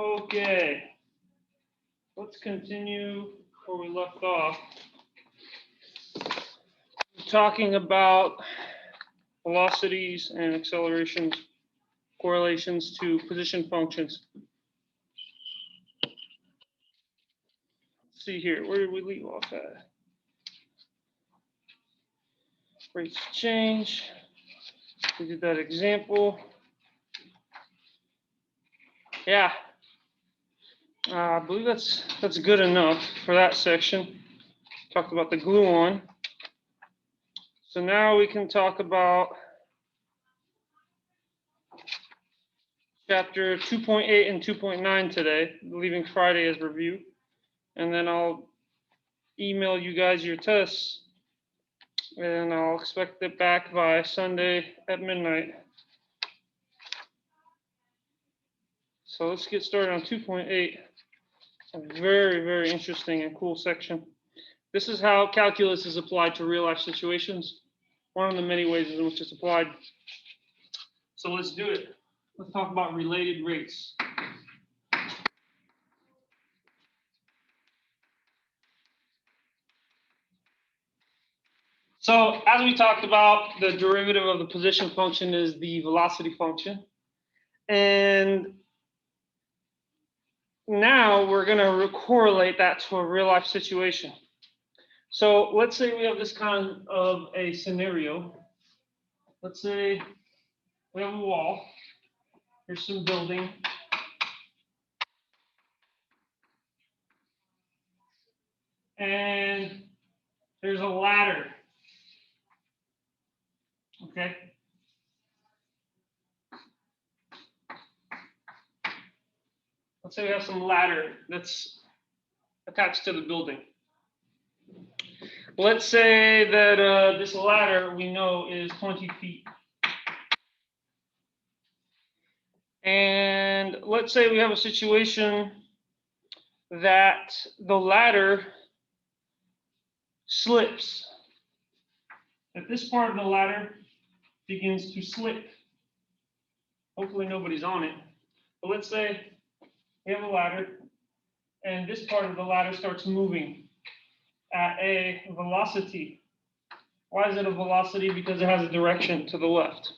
Okay, let's continue where we left off. Talking about velocities and accelerations, correlations to position functions. Let's see here, where did we leave off at? Rates of change. We did that example. Yeah, I believe that's good enough for that section. Talked about the gluon. So now we can talk about chapter 2.8 and 2.9 today, leaving Friday as review. And then I'll email you guys your tests, and I'll expect it back by Sunday at midnight. So let's get started on 2.8. A very, very interesting and cool section. This is how calculus is applied to real life situations. One of the many ways in which it's applied. So let's do it. Let's talk about related rates. So as we talked about, the derivative of the position function is the velocity function. And now we're going to correlate that to a real life situation. So let's say we have this kind of a scenario. Let's say we have a wall. Here's some building. And there's a ladder. Okay. Let's say we have some ladder that's attached to the building. Let's say that this ladder we know is 20 feet. And let's say we have a situation that the ladder slips. That this part of the ladder begins to slip. Hopefully nobody's on it. But let's say we have a ladder and this part of the ladder starts moving at a velocity. Why is it a velocity? Because it has a direction to the left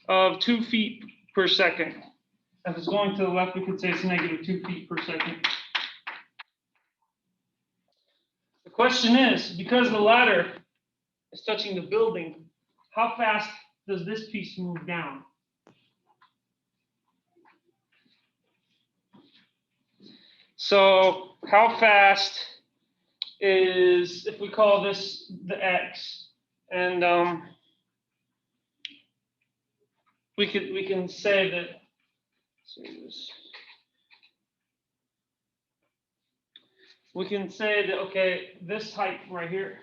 of 2 feet per second. If it's going to the left, we could say it's negative 2 feet per second. The question is, because the ladder is touching the building, how fast does this piece move down? So how fast is, if we call this the x, and we can say that, we can say that, okay, this height right here,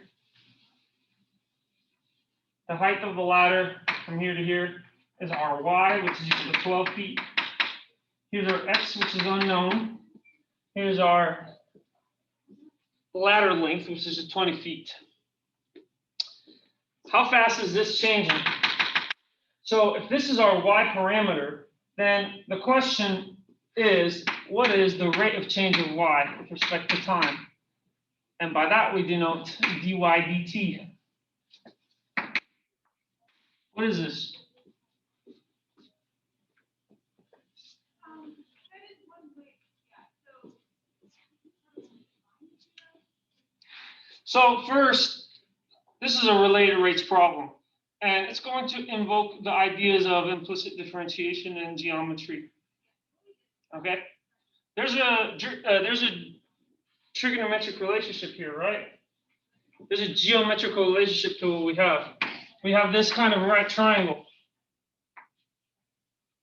the height of the ladder from here to here is our y, which is equal to 12 feet. Here's our x, which is unknown. Here's our ladder length, which is 20 feet. How fast is this changing? So if this is our y parameter, then the question is, what is the rate of change of y with respect to time? And by that we denote dy dt. What is this? So first, this is a related rates problem, and it's going to invoke the ideas of implicit differentiation and geometry. Okay, there's a trigonometric relationship here, right? There's a geometrical relationship to what we have. We have this kind of right triangle,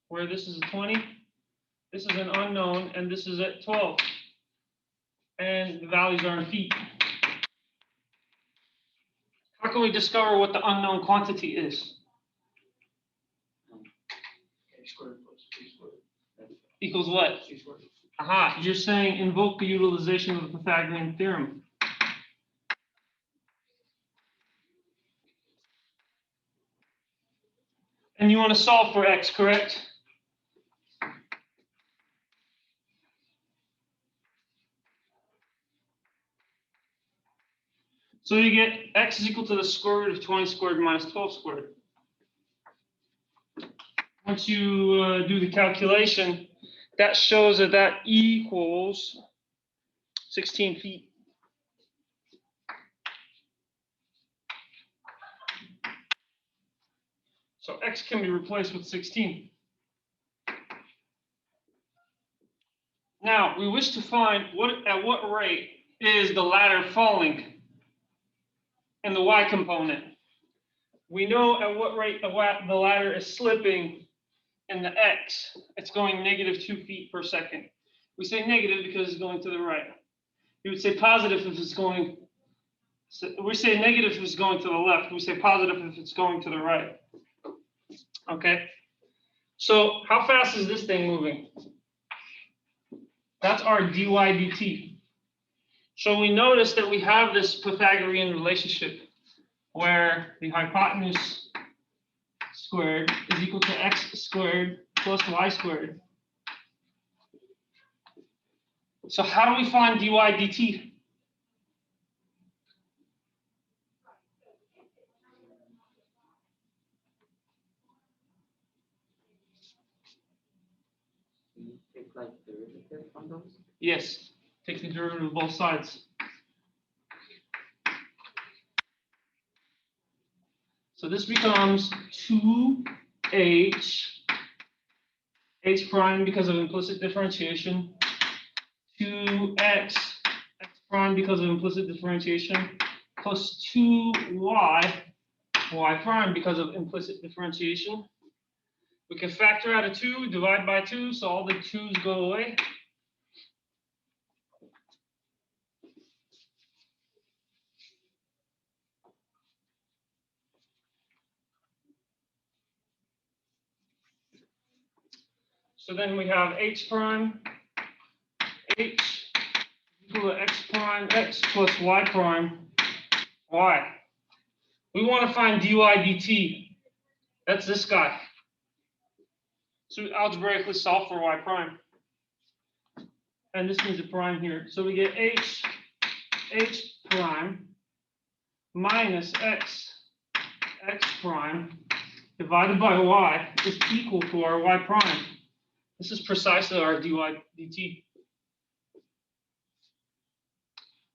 where this is 20, this is an unknown, and this is at 12, and the values are in feet. How can we discover what the unknown quantity is? Equals what? Aha, you're saying invoke the utilization of the Pythagorean theorem. And you want to solve for x, correct? So you get x is equal to the square root of 20 squared minus 12 squared. Once you do the calculation, that shows that that equals 16 feet. So x can be replaced with 16. Now, we wish to find at what rate is the ladder falling in the y component. We know at what rate the ladder is slipping in the x. It's going -2 feet per second. We say negative because it's going to the right. You would say positive if it's going, we say negative if it's going to the left. We say positive if it's going to the right. Okay? So how fast is this thing moving? That's our dy dt. So we notice that we have this Pythagorean relationship where the hypotenuse squared is equal to x squared plus y squared. So how do we find dy dt? Take like derivative on those? Yes, take the derivative of both sides. So this becomes 2h, h prime because of implicit differentiation, 2x, x prime because of implicit differentiation, plus 2y, y prime because of implicit differentiation. We can factor out a 2, divide by 2, so all the 2's go away. So then we have h prime, h equal to x prime, x plus y prime, y. We want to find dy dt. That's this guy. So we algebraically solve for y prime. And this means a prime here. So we get h prime minus x prime divided by y is equal to our y prime. This is precisely our dy dt.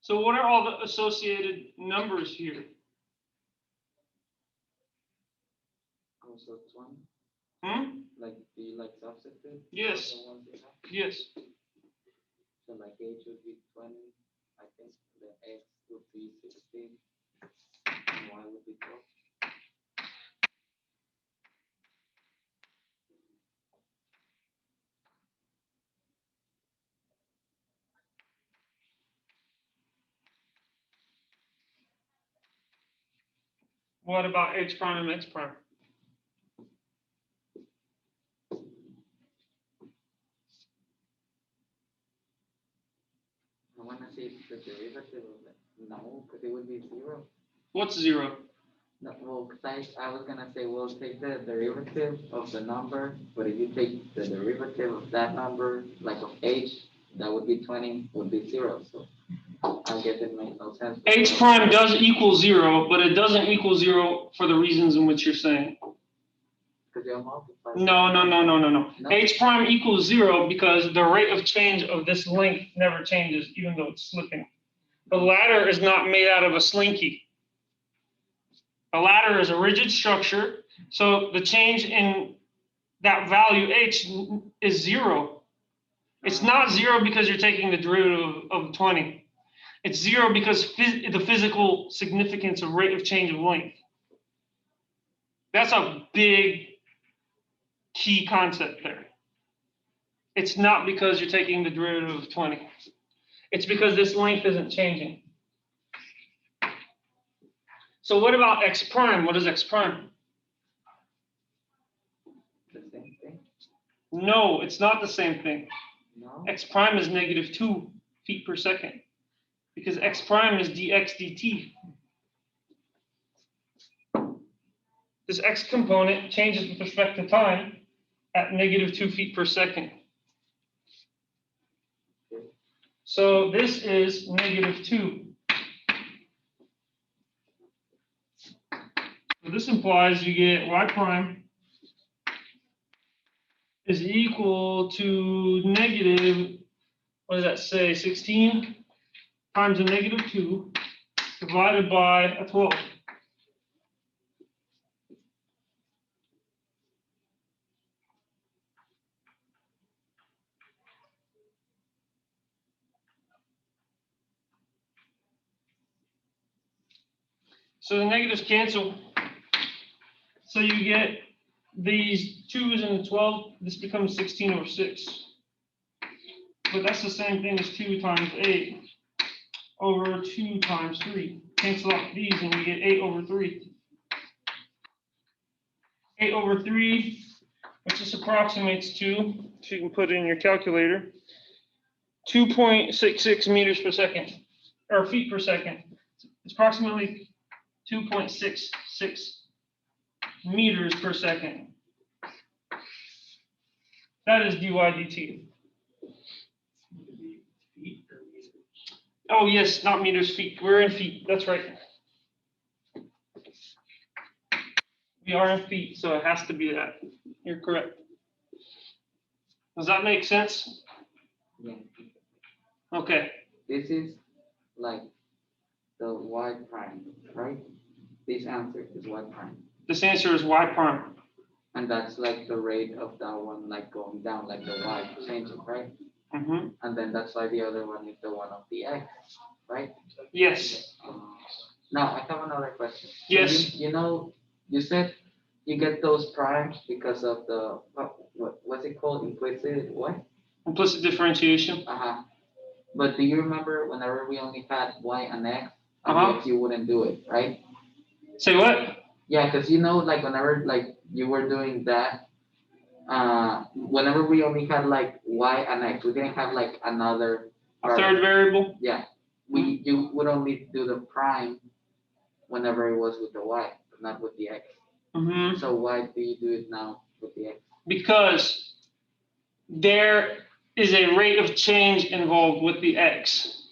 So what are all the associated numbers here? Also 20. Hmm? Like the substitute? Yes. Yes. So like h would be 20. I think the x would be 16. And y would be 12. What about h prime and x prime? I want to see the derivative of it. No, because it would be 0. What's 0? No, well, because I was going to say, we'll take the derivative of the number, but if you take the derivative of that number, like of h, that would be 20, would be 0. So I guess it makes no sense. H prime does equal 0, but it doesn't equal 0 for the reasons in which you're saying. Because you're multiplying. No. H prime equals 0 because the rate of change of this length never changes, even though it's slipping. The ladder is not made out of a slinky. A ladder is a rigid structure, so the change in that value h is 0. It's not 0 because you're taking the derivative of 20. It's 0 because the physical significance of rate of change of length. That's a big key concept there. It's not because you're taking the derivative of 20. It's because this length isn't changing. So what about x prime? What is x prime? The same thing? No, it's not the same thing. No. X prime is -2 feet per second because x prime is dx dt. This x component changes with respect to time at -2 feet per second. So this is -2. So this implies you get y prime is equal to negative, what does that say, 16 times a negative 2 divided by a 12. So the negatives cancel. So you get these 2's and the 12, this becomes 16 over 6. But that's the same thing as 2 times 8 over 2 times 3. Cancel out these and we get 8 over 3. 8 over 3, which just approximates to, so you can put it in your calculator, 2.66 meters per second, or feet per second. It's approximately 2.66 meters per second. That is dy dt. Oh, yes, not meters, feet. We're in feet. That's right. We are in feet, so it has to be that. You're correct. Does that make sense? Yeah. Okay. This is like the y prime, right? This answer is y prime. This answer is y prime. And that's like the rate of that one, like going down, like the y changing, right? Mm-hmm. And then that's why the other one is the one of the x, right? Yes. Now I have another question. Yes. You know, you said you get those primes because of the what's it called? Implicit what? Implicit differentiation. Uh-huh. But do you remember whenever we only had y and x, Uh-huh. you wouldn't do it, right? Say what? Yeah, because you know, like whenever like you were doing that, whenever we only had like y and x, we didn't have like another A third variable? Yeah, you would only do the prime whenever it was with the y, but not with the x. Mm-hmm. So why do you do it now with the x? Because there is a rate of change involved with the x.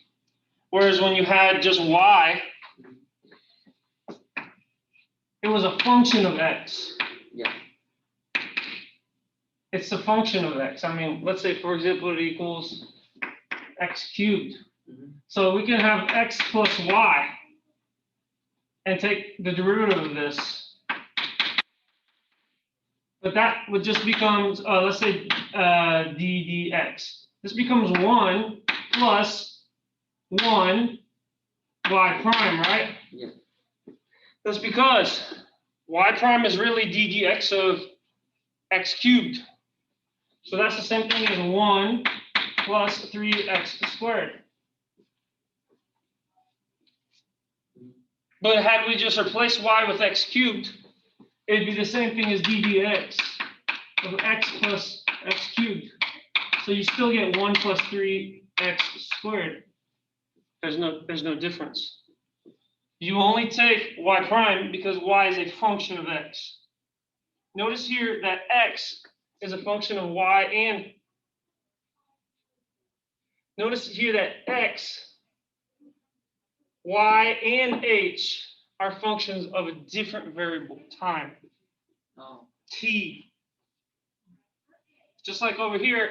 Whereas when you had just y, it was a function of x. Yeah. It's a function of x. I mean, let's say, for example, it equals x cubed. Mm-hmm. So we can have x plus y and take the derivative of this. But that would just becomes, let's say, d dx. This becomes 1 plus 1 y prime, right? Yeah. That's because y prime is really d dx of x cubed. So that's the same thing as 1 plus 3x squared. But had we just replaced y with x cubed, it'd be the same thing as d dx of x plus x cubed. So you still get 1 plus 3x squared. There's no difference. You only take y prime because y is a function of x. Notice here that x is a function of y, and notice here that x, y, and h are functions of a different variable, time, t. Just like over here,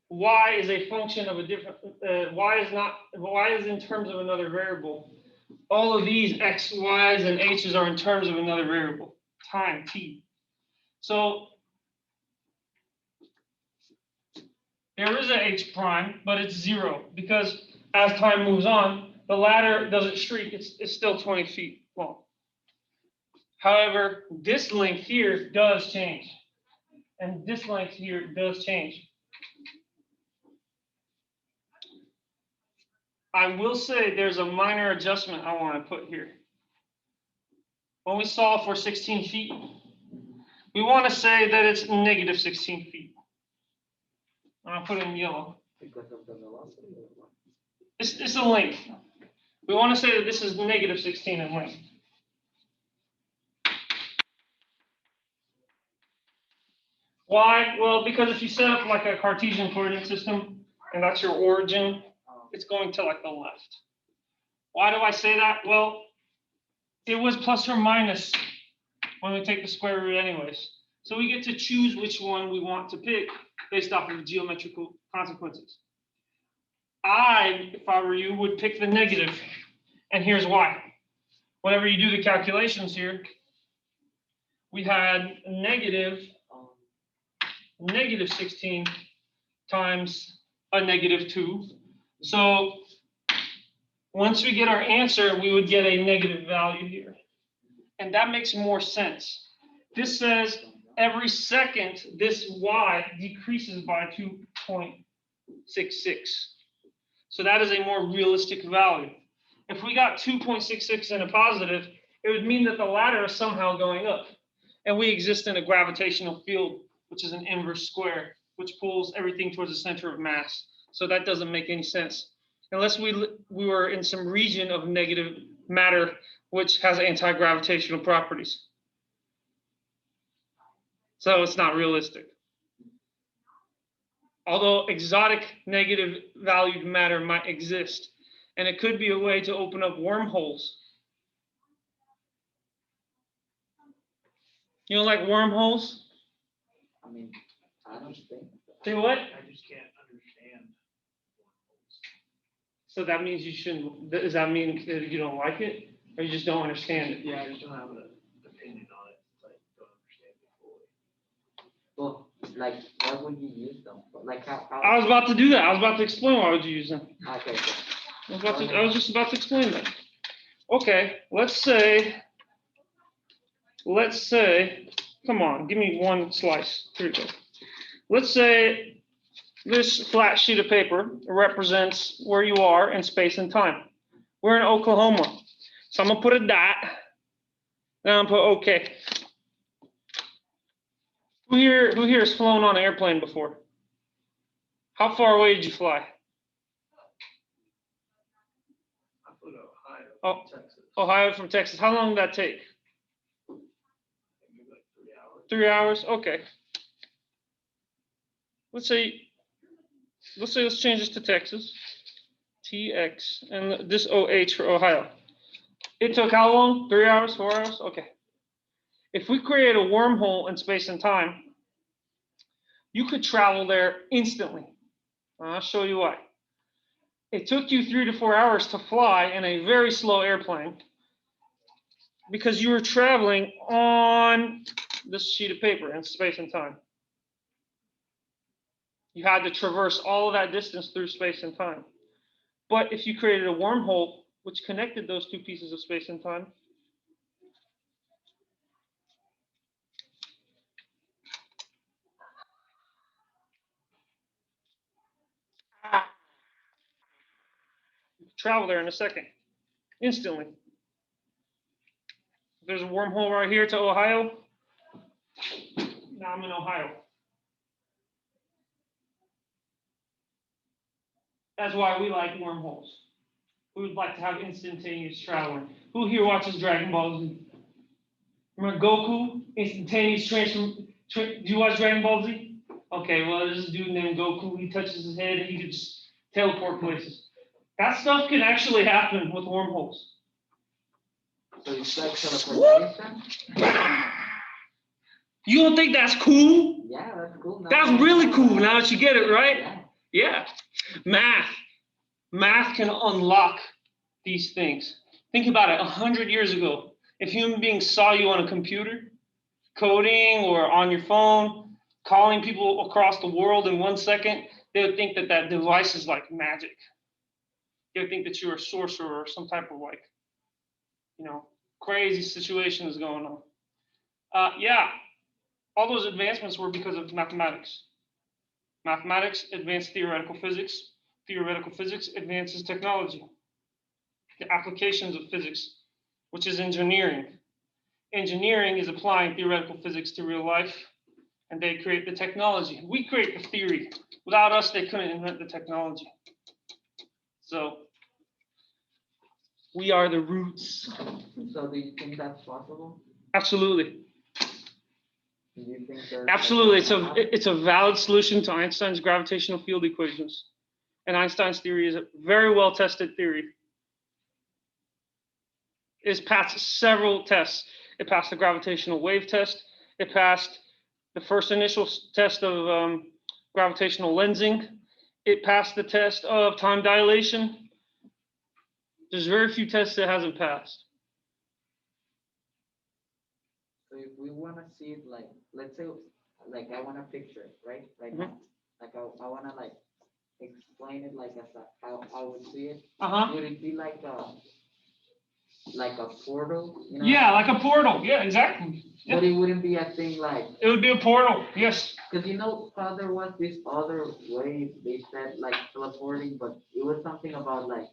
y is a function of a different, y is in terms of another variable. All of these x, y's, and h's are in terms of another variable, time, t. So there is an h prime, but it's 0 because as time moves on, the ladder doesn't shrink, it's still 20 feet long. However, this length here does change, and this length here does change. I will say there's a minor adjustment I want to put here. When we solve for 16 feet, we want to say that it's negative 16 feet. I'll put it in yellow. Because of the velocity or what? It's a length. We want to say that this is negative 16 in length. Why? Well, because if you set up like a Cartesian coordinate system, and that's your origin, it's going to like the left. Why do I say that? Well, it was plus or minus when we take the square root anyways. So we get to choose which one we want to pick based off of geometrical consequences. If I were you, would pick the negative, and here's why. Whenever you do the calculations here, we had negative 16 times a negative 2. So once we get our answer, we would get a negative value here. And that makes more sense. This says every second, this y decreases by 2.66. So that is a more realistic value. If we got 2.66 in a positive, it would mean that the ladder is somehow going up. And we exist in a gravitational field, which is an inverse square, which pulls everything towards the center of mass. So that doesn't make any sense. Unless we were in some region of negative matter, which has anti-gravitational properties. So it's not realistic. Although exotic negative valued matter might exist, and it could be a way to open up wormholes. You don't like wormholes? I mean, I don't think. Say what? I just can't understand. So that means you shouldn't, does that mean that you don't like it? Or you just don't understand it? Yeah, I just don't have an opinion on it. Like, don't understand it fully. Well, like, why would you use them? Like, how? I was about to do that. I was about to explain why would you use them. Okay. I was just about to explain that. Okay, let's say, come on, give me one slice. Here we go. Let's say this flat sheet of paper represents where you are in space and time. We're in Oklahoma. So I'm gonna put a dot, then I'm gonna put okay. Who here has flown on an airplane before? How far away did you fly? I put Ohio, Oh. Texas. Ohio from Texas. How long did that take? Maybe like 3 hours. 3 hours? Okay. Let's change this to Texas. TX, and this OH for Ohio. It took how long? 3 hours, 4 hours? Okay. If we create a wormhole in space and time, you could travel there instantly. I'll show you why. It took you 3 to 4 hours to fly in a very slow airplane because you were traveling on this sheet of paper in space and time. You had to traverse all of that distance through space and time. But if you created a wormhole which connected those two pieces of space and time, you could travel there in a second, instantly. There's a wormhole right here to Ohio. Now I'm in Ohio. That's why we like wormholes. We would like to have instantaneous traveling. Who here watches Dragon Ball Z? Remember Goku? Instantaneous transform. Do you watch Dragon Ball Z? Okay, well, there's this dude named Goku. He touches his head and he can just teleport places. That stuff can actually happen with wormholes. So it's like teleportation? You don't think that's cool? Yeah, that's cool. Now That's really cool now that you get it, right? Yeah. Yeah. Math can unlock these things. Think about it. 100 years ago, if human beings saw you on a computer, coding or on your phone, calling people across the world in 1 second, they would think that that device is like magic. They would think that you're a sorcerer or some type of like, crazy situation is going on. Yeah, all those advancements were because of mathematics. Mathematics advanced theoretical physics. Theoretical physics advances technology. The applications of physics, which is engineering. Engineering is applying theoretical physics to real life, and they create the technology. We create the theory. Without us, they couldn't invent the technology. So we are the roots. So do you think that's possible? Absolutely. Do you think there's Absolutely. It's a valid solution to Einstein's gravitational field equations. And Einstein's theory is a very well tested theory. It's passed several tests. It passed the gravitational wave test. It passed the first initial test of gravitational lensing. It passed the test of time dilation. There's very few tests it hasn't passed. So if we want to see it, like, let's say, like, I want to picture it, right? Right Mhm. now, like, I want to, like, explain it, like, as how I would see it. Uh-huh. Would it be like a portal, you know? Yeah, like a portal. Yeah, exactly. But it wouldn't be a thing like, It would be a portal. Yes. because you know how there was this other way they said like teleporting, but it was something about like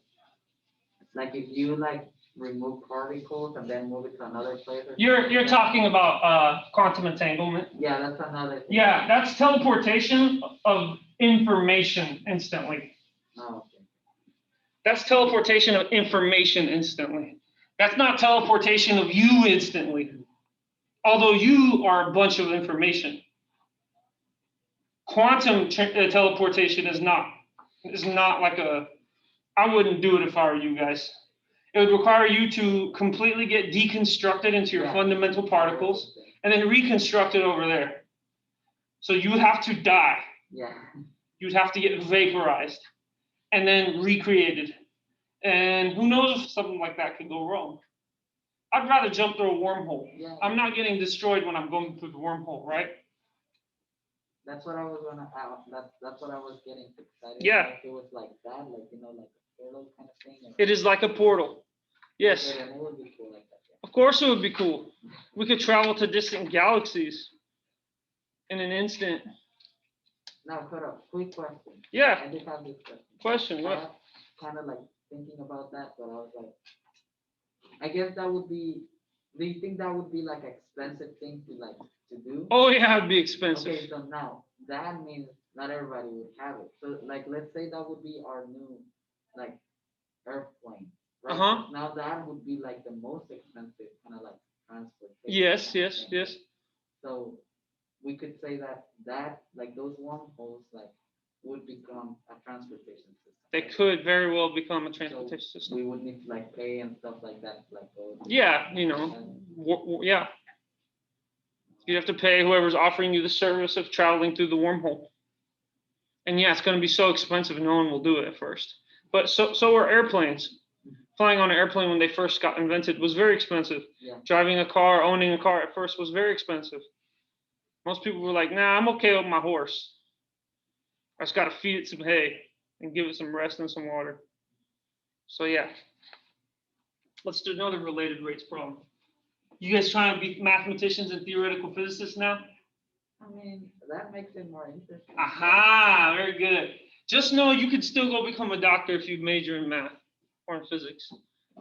if you like remove particles and then move it to another place. Or You're something. talking about quantum entanglement. Yeah, that's another thing. Yeah, that's teleportation of information instantly. Oh, okay. That's teleportation of information instantly. That's not teleportation of you instantly. Although you are a bunch of information. Quantum teleportation is not like a, I wouldn't do it if I were you guys. It would require you to completely get deconstructed into your fundamental particles and then reconstructed over there. So you would have to die. Yeah. You'd have to get vaporized and then recreated. And who knows if something like that could go wrong. I'd rather jump through a wormhole. Yeah. I'm not getting destroyed when I'm going through the wormhole, right? That's what I was gonna. That's what I was getting excited. Yeah. About. It was like that, like you know, like a portal kind of thing. Or, It is like a portal. Yes. okay, then it would be cool like that. Yeah. Of course it would be cool. We could travel to distant galaxies in an instant. Now, hold up. Quick question. Yeah. I just have this question. Question. I What? kind of like thinking about that, but I was like, I guess that would be. Do you think that would be like expensive thing to like to do? Oh yeah, it'd be expensive. Okay, so now that means not everybody would have it. So like, let's say that would be our new like airplane, right? Uh-huh. Now that would be like the most expensive kind of like transportation. Yes, kind of yes, thing. yes. So we could say that like those wormholes like would become a transportation system. They right? could very well become a So transportation system. we would need to like pay and stuff like that, like go. Yeah, you know, yeah. You'd have to pay whoever's offering you the service of traveling through the wormhole. And yeah, it's going to be so expensive, no one will do it at first. But so are airplanes. Flying on an airplane when they first got invented was very expensive. Yeah. Driving a car, owning a car at first was very expensive. Most people were like, nah, I'm okay with my horse. I just got to feed it some hay and give it some rest and some water. So yeah. Let's do another related rates problem. You guys trying to be mathematicians and theoretical physicists now? I mean, that makes it more interesting. Aha, very good. Just know you can still go become a doctor if you major in math or in physics.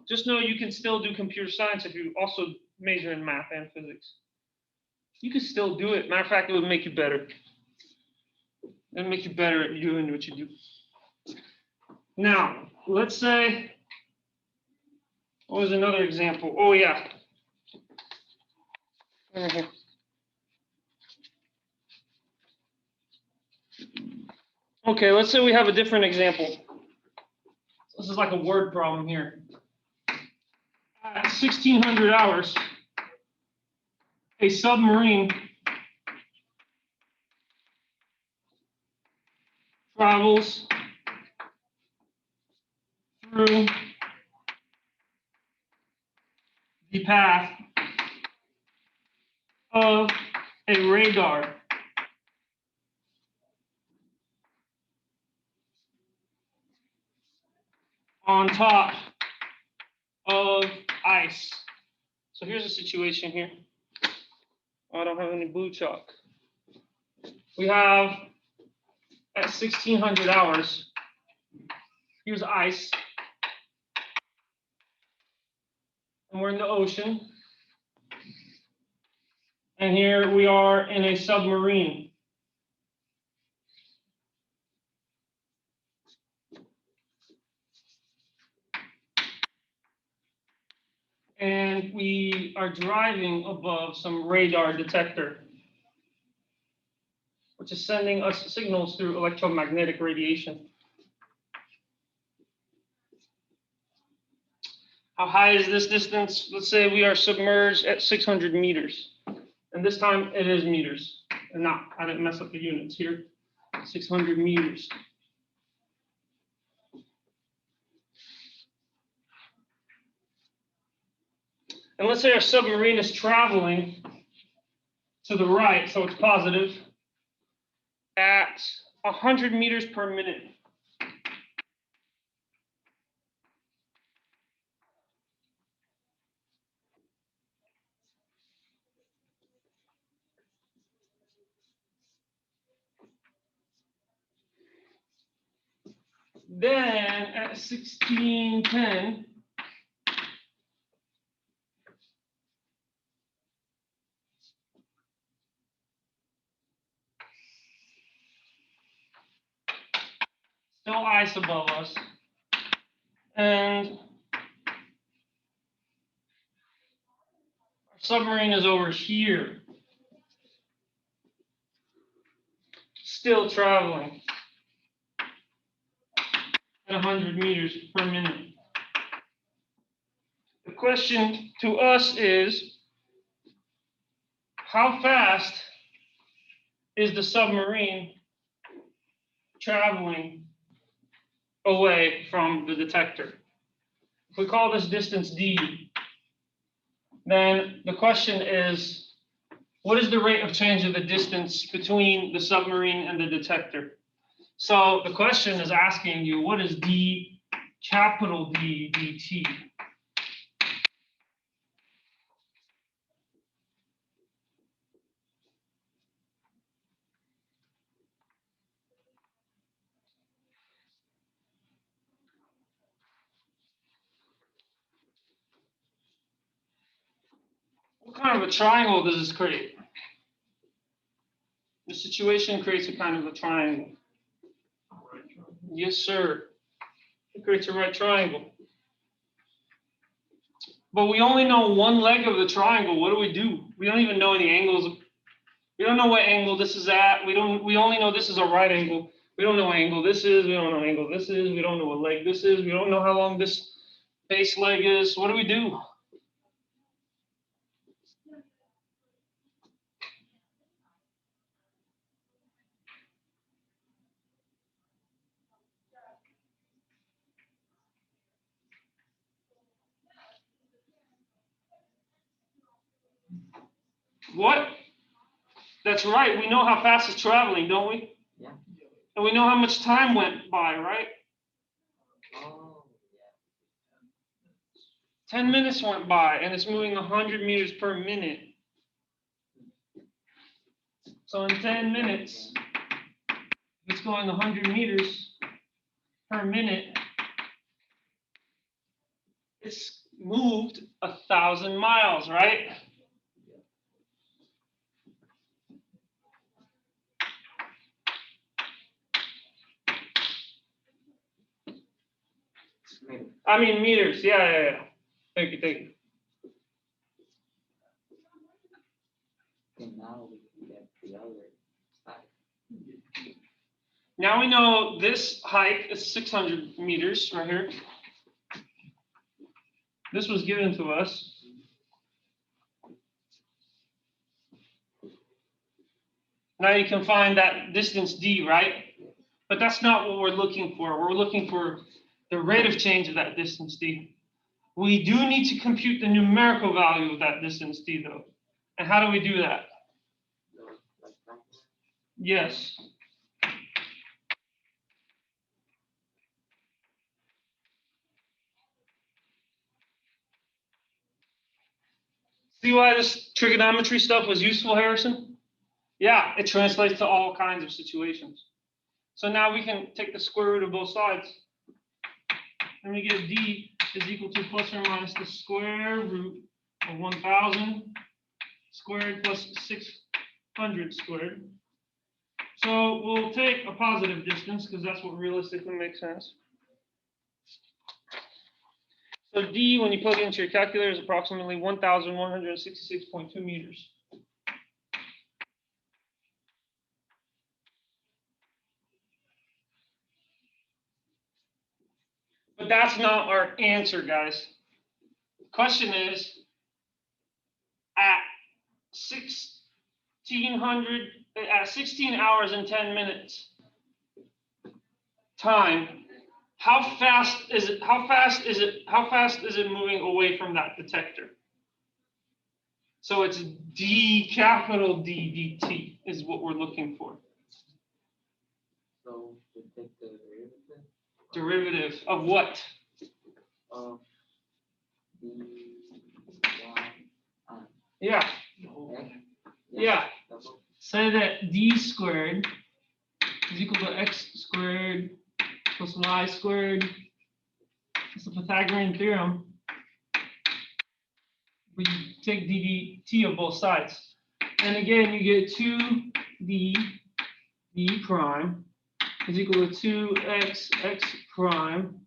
Just know you can still do computer science if you also major in math and physics. You can still do it. Matter of fact, it would make you better. It would make you better at doing what you do. Now, let's say, what was another example? Oh, yeah. Mhm. Okay, let's say we have a different example. This is like a word problem here. At 1600 hours, a submarine travels through the path of a radar on top of ice. So here's a situation here. I don't have any blue chalk. We have at 1600 hours, here's ice. And we're in the ocean. And here we are in a submarine. And we are driving above some radar detector, which is sending us signals through electromagnetic radiation. How high is this distance? Let's say we are submerged at 600 meters. And this time it is meters. And not, I didn't mess up the units here. 600 meters. And let's say our submarine is traveling to the right, so it's positive, at 100 meters per minute. Then at 1610, still ice above us, and our submarine is over here, still traveling at 100 meters per minute. The question to us is, how fast is the submarine traveling away from the detector? If we call this distance d, then the question is, what is the rate of change of the distance between the submarine and the detector? So the question is asking you, what is d, capital D, dt? What kind of a triangle does this create? The situation creates a kind of a triangle. Yes, sir. It creates a right triangle. But we only know one leg of the triangle. What do? We don't even know any angles. We don't know what angle this is at. We only know this is a right angle. We don't know what angle this is. We don't know what angle this is. We don't know what leg this is. We don't know how long this base leg is. What do? What? That's right. We know how fast it's traveling, don't we? Yeah. And we know how much time went by, right? Oh, 10 minutes went by, and it's moving 100 meters per minute. So in 10 minutes, it's going 100 meters per minute. It's moved 1,000 miles, right? yeah. I mean meters. Yeah. Thank you. Okay, now we can get the other side. Now we know this height is 600 meters right here. This was given to us. Now you can find that distance d, right? But that's not what we're looking for. We're looking for the rate of change of that distance d. We do need to compute the numerical value of that distance d, though. And how do we do that? Yes. See why this trigonometry stuff was useful, Harrison? Yeah, it translates to all kinds of situations. So now we can take the square root of both sides. And we get d is equal to plus or minus the square root of 1,000 squared plus 600 squared. So we'll take a positive distance because that's what realistically makes sense. So d, when you plug it into your calculator, is approximately 1,166.2 meters. But that's not our answer, guys. question is, at 16 hours and 10 minutes time, how fast is it moving away from that detector? So it's D, capital D, dt is what we're looking for. So we take the derivative. Derivative of what? Of the Yeah. X. Yeah. Double. Say that D squared is equal to X squared plus Y squared. It's the Pythagorean theorem. We take dt of both sides. And again, you get 2d d prime is equal to 2x x prime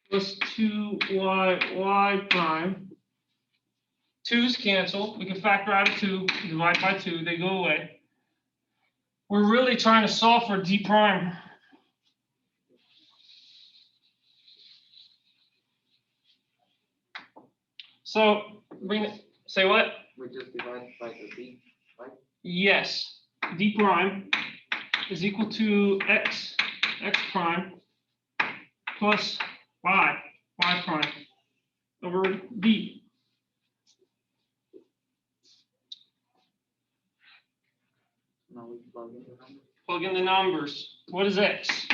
plus 2y y prime. 2's cancel. We can factor out a 2, divide by 2, they go away. We're really trying to solve for d prime. So say what? We just divide by the b, right? Yes, d prime is equal to x prime plus y prime over d. Now we plug in the number. Plug in the numbers. What is x?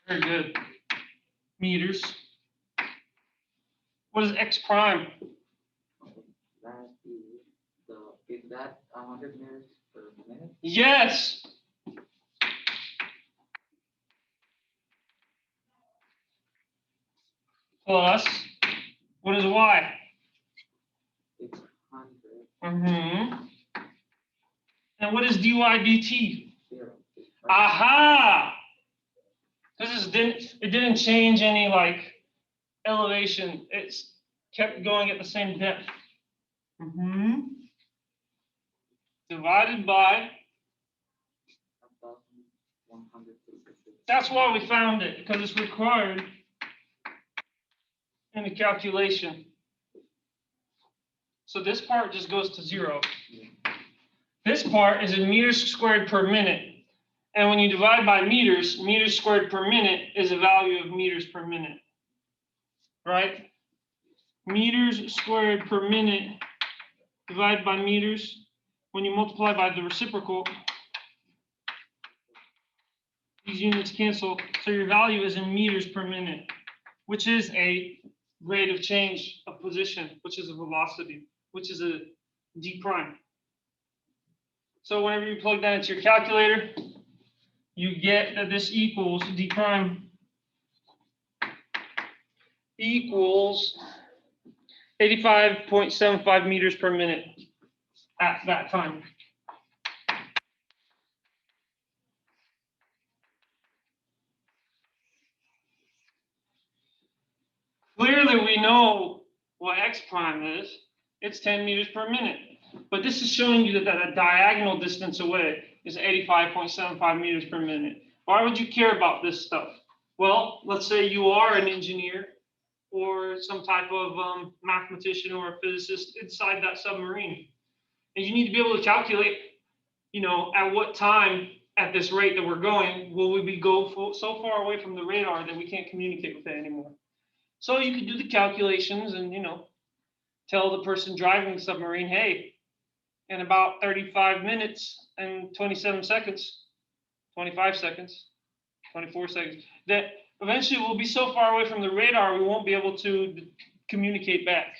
Very good. Meters. What is x prime? That is that 100 meters per minute? Yes. Plus, what is y? It's 100. Mm-hmm. And what is dy dt? 0. Aha! Because it didn't change any like elevation. It's kept going at the same depth. Mm-hmm. Divided by. 1,166. That's why we found it, because it's required in the calculation. So this part just goes to 0. This part is in meters squared per minute. And when you divide by meters, meters squared per minute is a value of meters per minute. Right? Meters squared per minute divided by meters. When you multiply by the reciprocal, these units cancel. So your value is in meters per minute, which is a rate of change of position, which is a velocity, which is a d prime. So whenever you plug that into your calculator, you get that this equals d prime equals 85.75 meters per minute at that time. Clearly, we know what x prime is. It's 10 meters per minute. But this is showing you that a diagonal distance away is 85.75 meters per minute. Why would you care about this stuff? Well, let's say you are an engineer or some type of mathematician or a physicist inside that submarine. And you need to be able to calculate, at what time at this rate that we're going, will we go so far away from the radar that we can't communicate with it anymore. So you can do the calculations and, tell the person driving the submarine, hey, in about 35 minutes and 27 seconds, 25 seconds, 24 seconds, that eventually we'll be so far away from the radar, we won't be able to communicate back.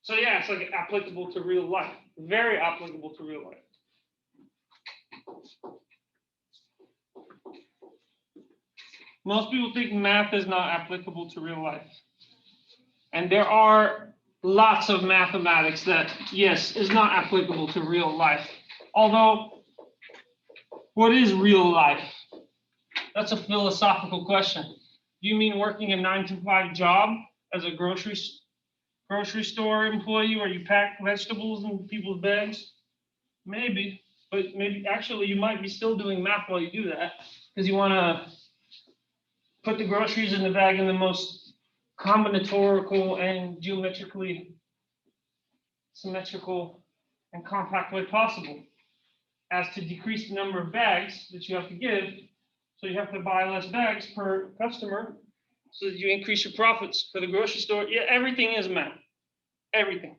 So yeah, it's like applicable to real life, very applicable to real life. Most people think math is not applicable to real life. And there are lots of mathematics that, yes, is not applicable to real life. Although, what is real life? That's a philosophical question. Do you mean working a 9-to-5 job as a grocery store employee where you pack vegetables in people's bags? Maybe, but maybe actually you might be still doing math while you do that because you want to put the groceries in the bag in the most combinatorial and geometrically symmetrical and compact way possible, as to decrease the number of bags that you have to give. So you have to buy less bags per customer so that you increase your profits for the grocery store. Yeah, everything is math. Everything.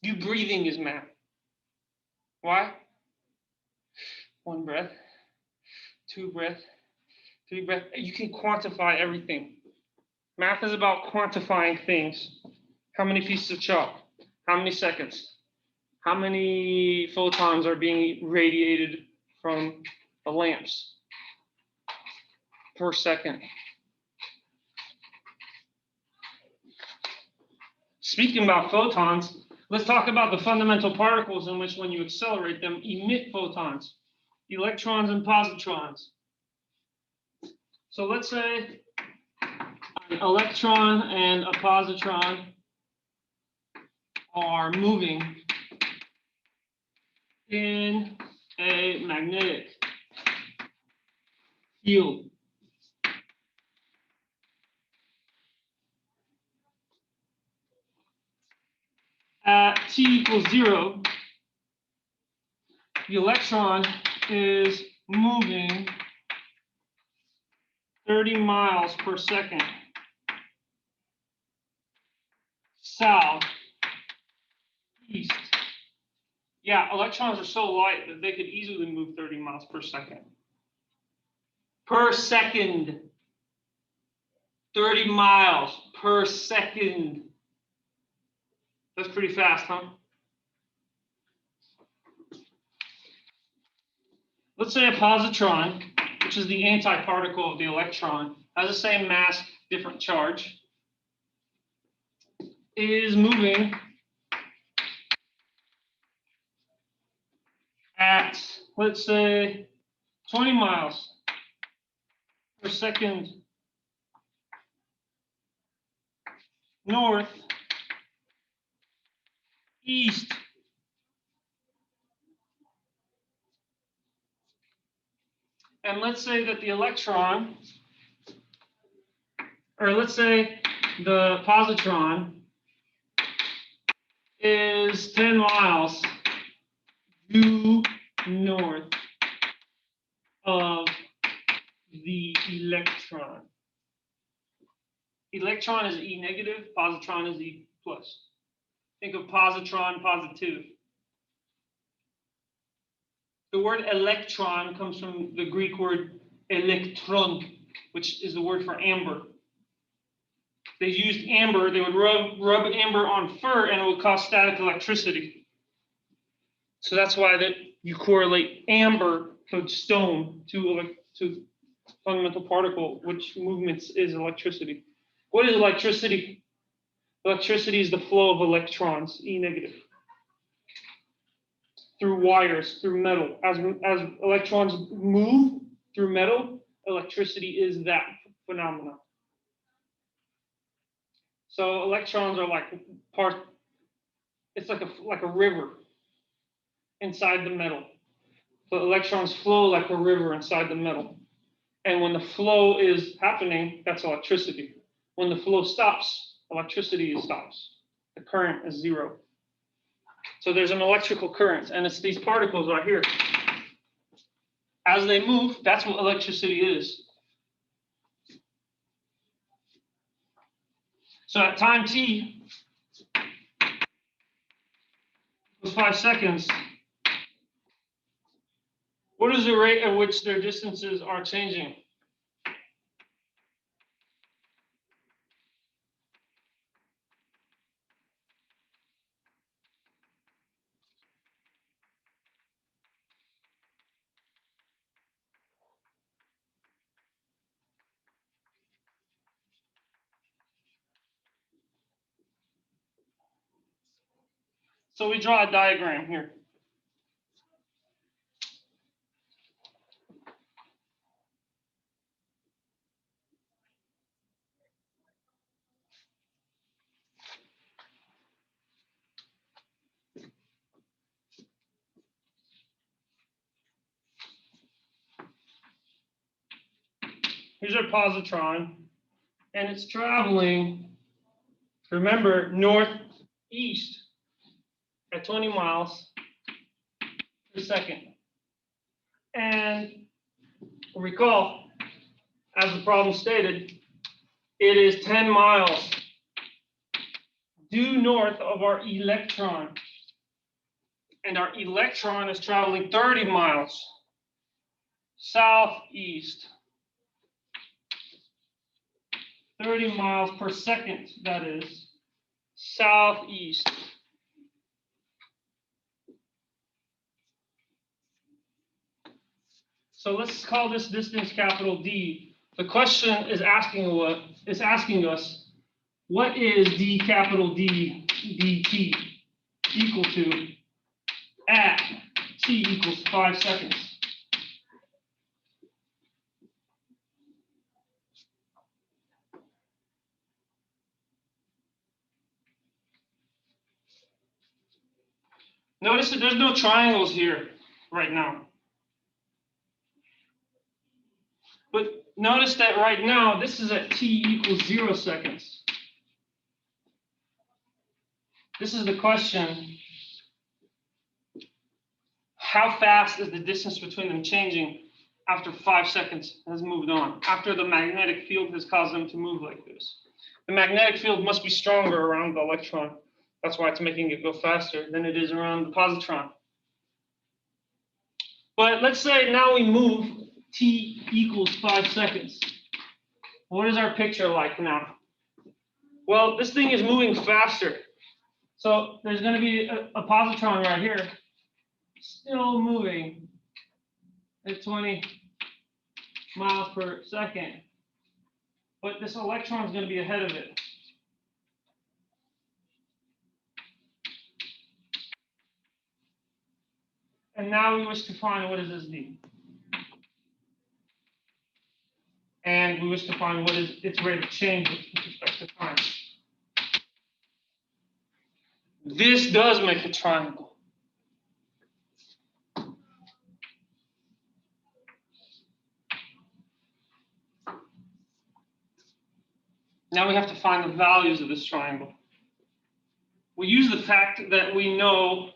You breathing is math. Why? 1 breath, 2 breath, 3 breath. You can quantify everything. Math is about quantifying things. How many pieces of chalk? How many seconds? How many photons are being radiated from the lamps per second? Speaking about photons, let's talk about the fundamental particles in which, when you accelerate them, emit photons, electrons and positrons. So let's say an electron and a positron are moving in a magnetic field. At t equals 0, the electron is moving 30 miles per second south, east. Yeah, electrons are so light that they could easily move 30 miles per second. Per second. 30 miles per second. That's pretty fast, huh? Let's say a positron, which is the antiparticle of the electron, has the same mass, different charge, is moving at, let's say, 20 miles per second north, east. And let's say that the electron, or let's say the positron is 10 miles due north of the electron. Electron is E negative, positron is E plus. Think of positron, positive. The word electron comes from the Greek word elektron, which is the word for amber. They used amber, they would rub amber on fur and it would cause static electricity. So that's why that you correlate amber to stone to fundamental particle, which movements is electricity. What is electricity? Electricity is the flow of electrons, E negative, through wires, through metal. As electrons move through metal, electricity is that phenomenon. So electrons are like it's like a river inside the metal. So electrons flow like a river inside the metal. And when the flow is happening, that's electricity. When the flow stops, electricity stops. The current is 0. So there's an electrical current, and it's these particles right here. As they move, that's what electricity is. So at time t equals 5 seconds, what is the rate at which their distances are changing? So we draw a diagram here. Here's our positron, and it's traveling, remember, northeast at 20 miles per second. And recall, as the problem stated, it is 10 miles due north of our electron. And our electron is traveling 30 miles southeast. 30 miles per second, that is, southeast. So let's call this distance capital D. The question is asking us, what is d capital D dt equal to at t equals 5 seconds? Notice that there's no triangles here right now. But notice that right now, this is at t equals 0 seconds. This is the question. How fast is the distance between them changing after 5 seconds has moved on, after the magnetic field has caused them to move like this? The magnetic field must be stronger around the electron. That's why it's making it go faster than it is around the positron. But let's say now we move t equals 5 seconds. What is our picture like now? Well, this thing is moving faster. So there's going to be a positron right here, still moving at 20 miles per second. But this electron is going to be ahead of it. And now we wish to find what is this d. And we wish to find what is its rate of change with respect to time. This does make a triangle. Now we have to find the values of this triangle. We use the fact that we know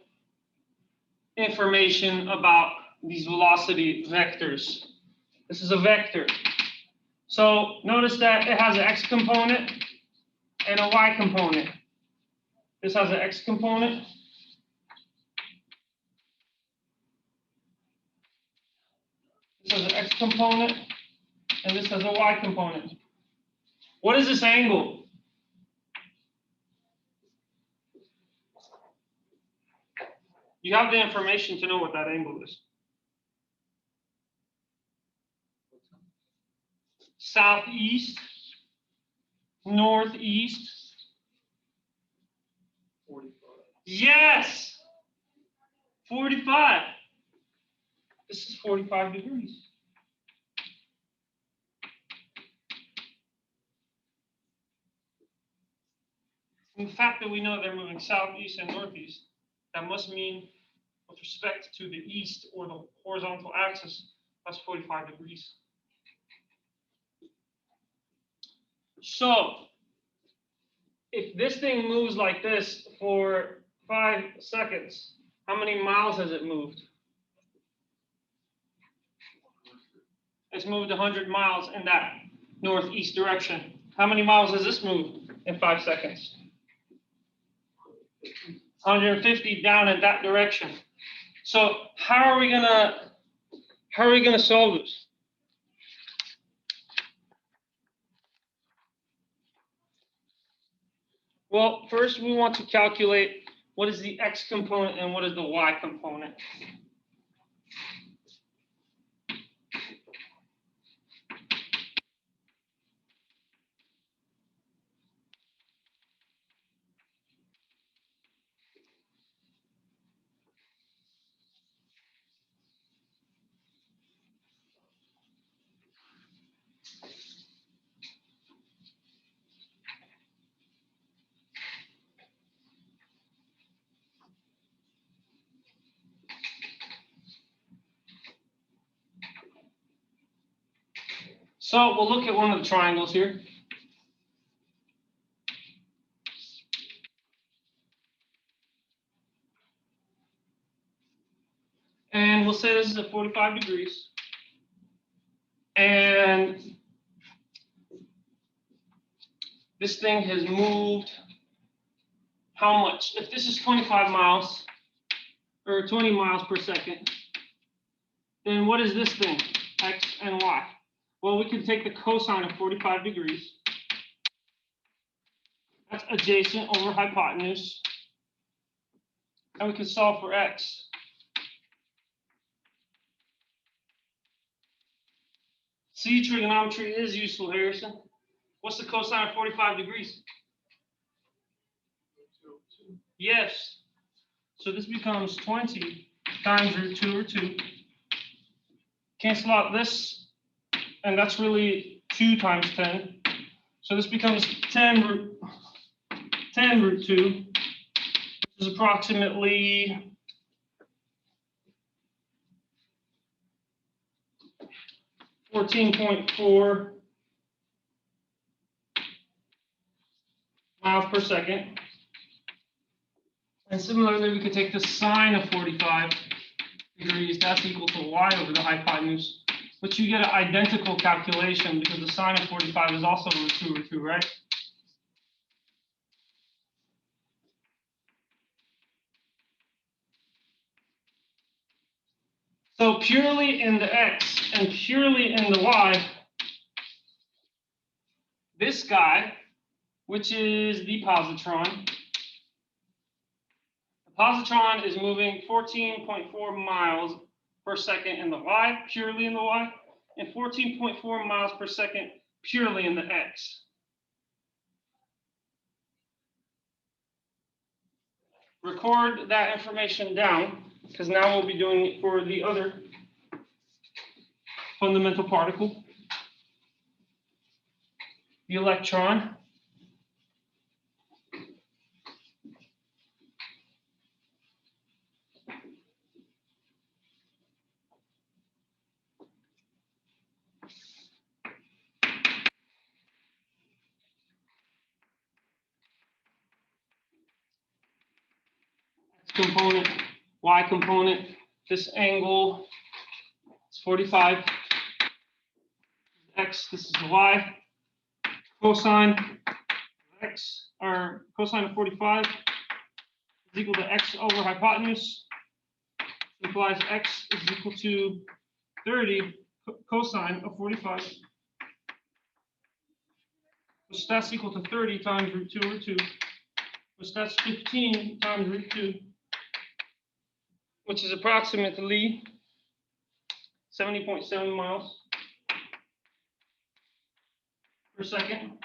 information about these velocity vectors. This is a vector. So notice that it has an x component and a y component. This has an x component. This has an x component, and this has a y component. What is this angle? You have the information to know what that angle is. Southeast, northeast. 45. Yes! 45. This is 45 degrees. And the fact that we know they're moving southeast and northeast, that must mean with respect to the east or the horizontal axis, that's 45 degrees. So if this thing moves like this for 5 seconds, how many miles has it moved? It's moved 100 miles in that northeast direction. How many miles has this moved in 5 seconds? 150 down in that direction. So how are we gonna solve this? Well, first we want to calculate what is the x component and what is the y component. So we'll look at one of the triangles here. And we'll say this is at 45 degrees. And this thing has moved how much? If this is 25 miles or 20 miles per second, then what is this thing? X and Y. Well, we can take the cosine of 45 degrees. That's adjacent over hypotenuse. And we can solve for X. See, trigonometry is useful, Harrison. What's the cosine of 45 degrees? Yes. So this becomes 20 times root 2 over 2. Cancel out this, and that's really 2 times 10. So this becomes 10 root 2, which is approximately 14.4 miles per second. And similarly, we could take the sine of 45 degrees. That's equal to y over the hypotenuse. But you get an identical calculation because the sine of 45 is also root 2 over 2, right? So purely in the x and purely in the y, this guy, which is the positron, the positron is moving 14.4 miles per second in the y, purely in the y, and 14.4 miles per second purely in the x. Record that information down, because now we'll be doing it for the other fundamental particle, the electron. Component, y component, this angle is 45, x, this is the y, cosine of x, or cosine of 45 is equal to x over hypotenuse, implies x is equal to 30 cosine of 45, which that's equal to 30 times root 2 over 2, which that's 15 times root 2, which is approximately 70.7 miles per second.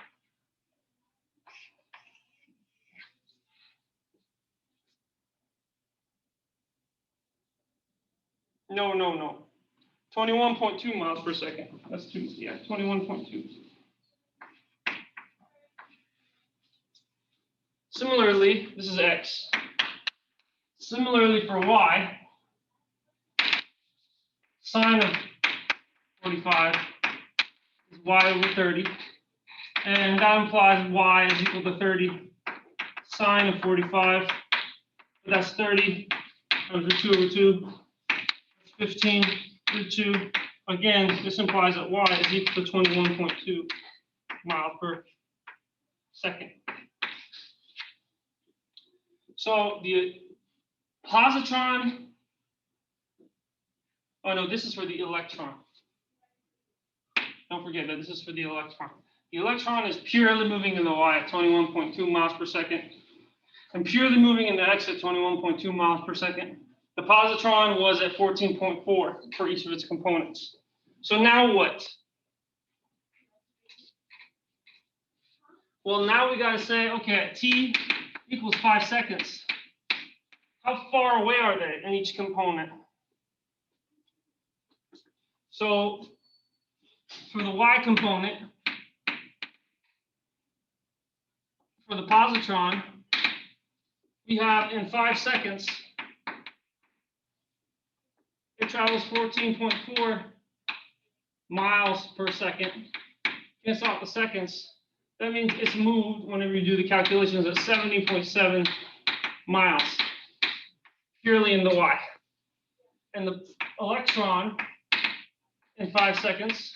No. 21.2 miles per second. That's 2, yeah, 21.2. Similarly, this is x. Similarly for y, sine of 45 is y over 30. And that implies y is equal to 30 sine of 45. But that's 30 times root 2 over 2. That's 15 root 2. Again, this implies that y is equal to 21.2 miles per second. So the positron, oh no, this is for the electron. Don't forget that this is for the electron. The electron is purely moving in the y at 21.2 miles per second, and purely moving in the x at 21.2 miles per second. The positron was at 14.4 for each of its components. So now what? Well, now we got to say, okay, at t equals 5 seconds, how far away are they in each component? So for the y component, for the positron, we have in 5 seconds, it travels 14.4 miles per second. Cancel out the seconds. That means it's moved whenever you do the calculations at 70.7 miles, purely in the y. And the electron in 5 seconds,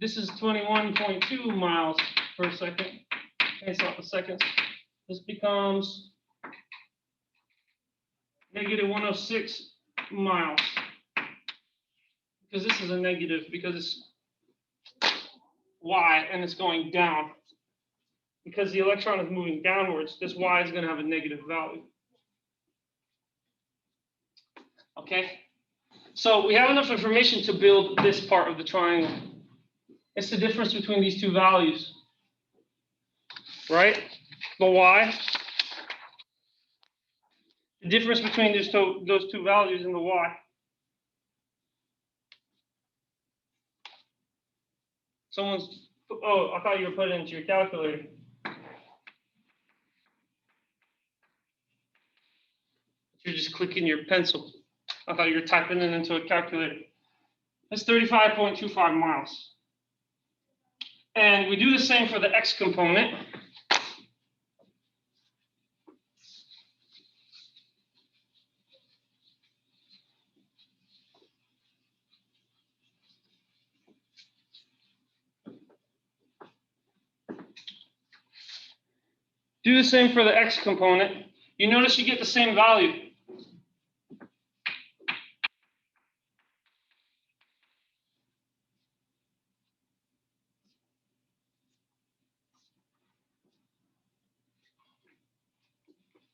this is 21.2 miles per second. Cancel out the seconds. This becomes negative 106 miles. Because this is a negative, because it's y and it's going down. Because the electron is moving downwards, this y is going to have a negative value. Okay? So we have enough information to build this part of the triangle. It's the difference between these two values. Right? The y. The difference between those two values and the y. Oh, I thought you were putting it into your calculator. You're just clicking your pencil. I thought you were typing it into a calculator. That's 35.25 miles. And we do the same for the x component. Do the same for the x component. You notice you get the same value.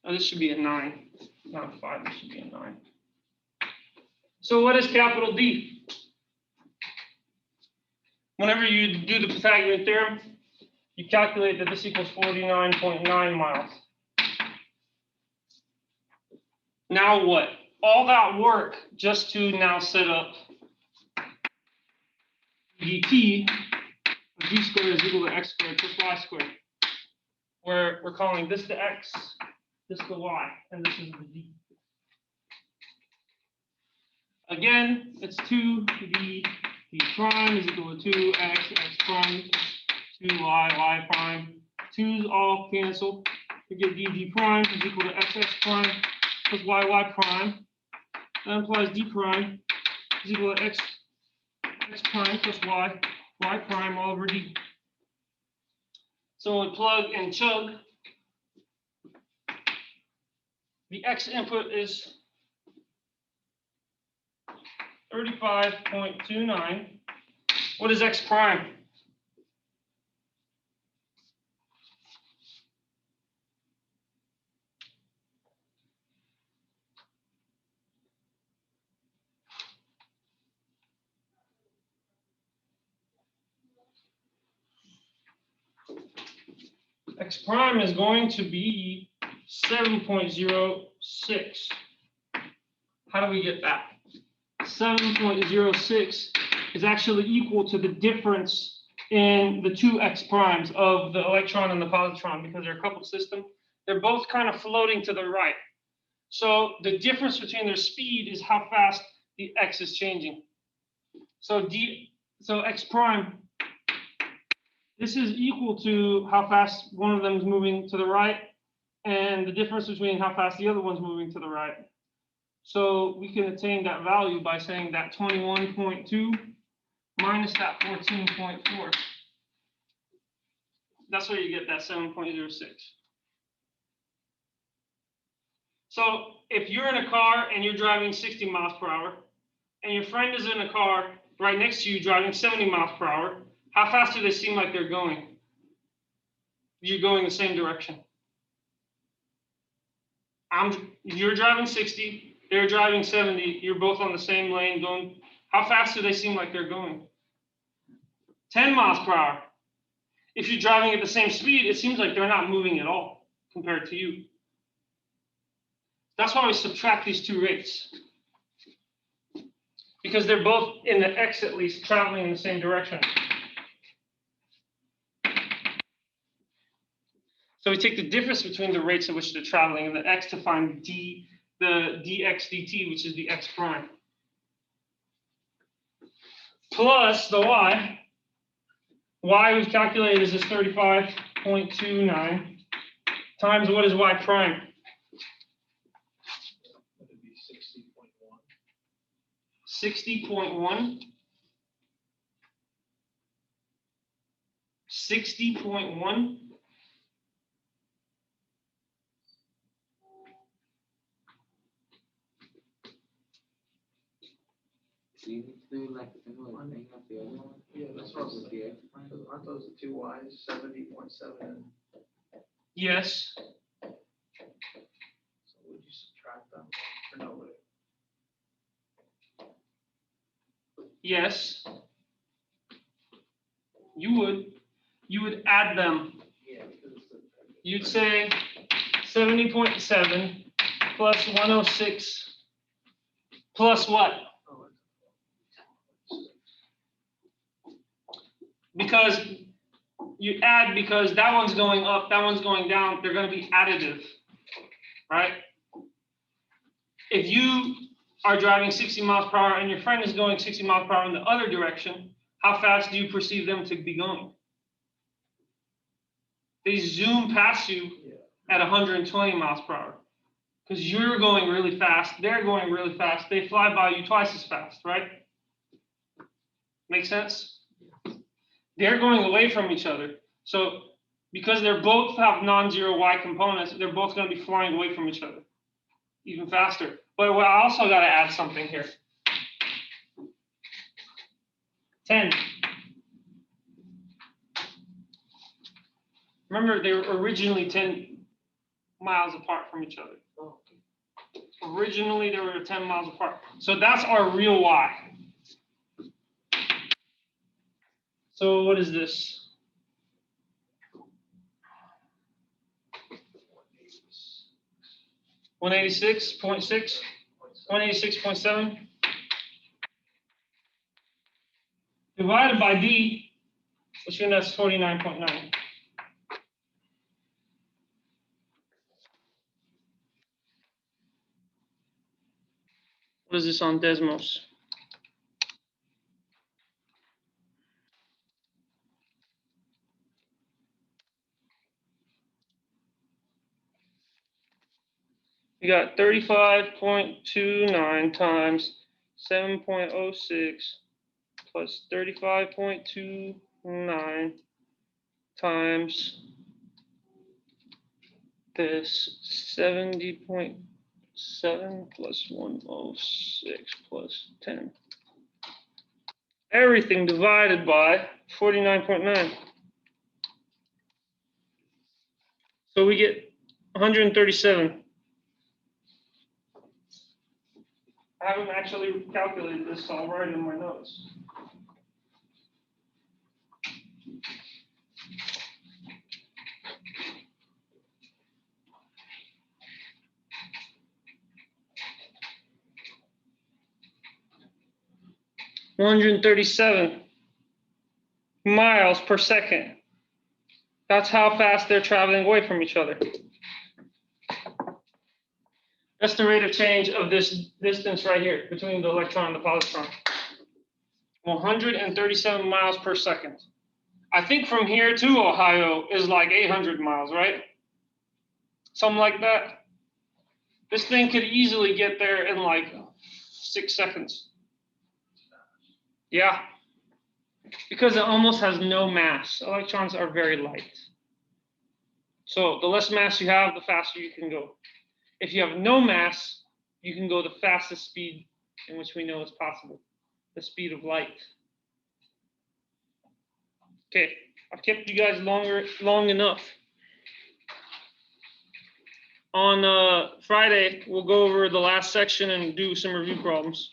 Oh, this should be a 9, not a 5. This should be a 9. So what is capital D? Whenever you do the Pythagorean theorem, you calculate that this equals 49.9 miles. Now what? All that work just to now set up dt of d squared is equal to x squared plus y squared, where we're calling this the x, this the y, and this is the d. Again, it's 2d prime is equal to 2x, x prime, 2y, y prime. 2's all cancel. We get d prime is equal to x prime plus y prime. That implies d prime is equal to x prime plus y prime all over d. So when we plug and chug, the x input is 35.29. What is x prime? X prime is going to be 7.06. How do we get that? 7.06 is actually equal to the difference in the two x primes of the electron and the positron, because they're a coupled system. They're both kind of floating to the right. So the difference between their speed is how fast the x is changing. So x prime, this is equal to how fast one of them is moving to the right, and the difference between how fast the other one's moving to the right. So we can attain that value by saying that 21.2 minus that 14.4. That's where you get that 7.06. So if you're in a car and you're driving 60 miles per hour, and your friend is in a car right next to you driving 70 miles per hour, how fast do they seem like they're going? You're going the same direction. You're driving 60, they're driving 70, you're both on the same lane going. How fast do they seem like they're going? 10 miles per hour. If you're driving at the same speed, it seems like they're not moving at all compared to you. That's why we subtract these two rates. Because they're both, in the x at least, traveling in the same direction. So we take the difference between the rates at which they're traveling and the x to find the dx dt, which is the x prime. plus the y. Y we've calculated is this 35.29 times what is y prime? Would it be 60.1? 60.1. 60.1. Do you need to do like a similar thing as the other one? Yeah, that's what I was thinking. Aren't those the two Y's, 70.7? Yes. So would you subtract them or no? Would it? Yes. You would add them. Yeah, because it's the. You'd say 70.7 plus 106 plus what? Oh, Because you add because that one's going up, that one's going down, they're going to be additive, right? If you are driving 60 miles per hour and your friend is going 60 miles per hour in the other direction, how fast do you perceive them to be going? They zoom past you at 120 miles per hour because you're going really fast, they're going really fast, they fly by you twice as fast, right? Make sense? They're going away from each other. So because they're both have non-zero y components, they're both going to be flying away from each other even faster. But I also got to add something here. 10. Remember, they were originally 10 miles apart from each other. Originally, they were 10 miles apart. So that's our real y. So what is this? 186.6, 186.7 divided by d, which means that's 49.9. What is this on Desmos? You got 35.29 times 7.06 plus 35.29 times this 70.7 plus 106 plus 10. Everything divided by 49.9. So we get 137. I haven't actually calculated this, so I'll write it in my notes. One 137 miles per second. That's how fast they're traveling away from each other. That's the rate of change of this distance right here between the electron and the positron. 137 miles per second. I think from here to Ohio is like 800 miles, right? Something like that. This thing could easily get there in like 6 seconds. Yeah. Because it almost has no mass. Electrons are very light. So the less mass you have, the faster you can go. If you have no mass, you can go the fastest speed in which we know is possible, the speed of light. Okay, I've kept you guys long enough. On Friday, we'll go over the last section and do some review problems.